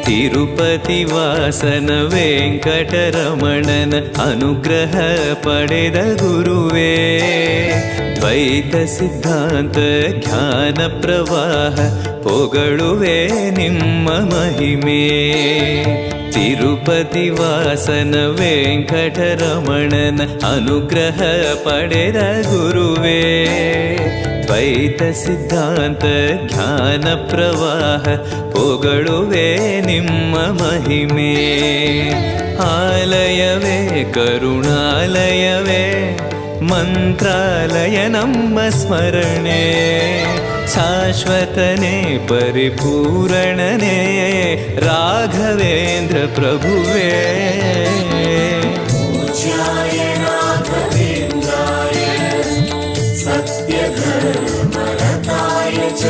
ತಿರುಪತಿ ವಾಸನ ವೆಂಕಟರಮಣನ ಅನುಗ್ರಹ ಪಡೆದ ಗುರುವೇ. ದ್ವೈತ ಸಿದ್ಧಾಂತ ಜ್ಞಾನ ಪ್ರವಾಹ ಪೊಗಳುವೆ ನಿಮ್ಮ ಮಹಿಮೆ. ತಿರುಪತಿ ವಾಸನ ವೆಂಕಟರಮಣನ ಅನುಗ್ರಹ ಪಡೆದ ಗುರುವೇ. ದ್ವೈತ ಸಿದ್ಧಾಂತ ಜ್ಞಾನ ಪ್ರವಾಹ ಪೊಗಳುವೆ ನಿಮ್ಮ ಮಹಿಮೆ. ಆಲಯವೇ ಕರುಣಾಲಯವೇ ಮಂತ್ರಾಲಯ ನಮ್ಮ ಸ್ಮರಣೆ. ಶಾಶ್ವತನೇ ಪರಿಪೂರಣನೇ ರಾಘವೇಂದ್ರ ಪ್ರಭುವೇ. पूज्याय राघवेन्द्राय सत्यधर्मरताय च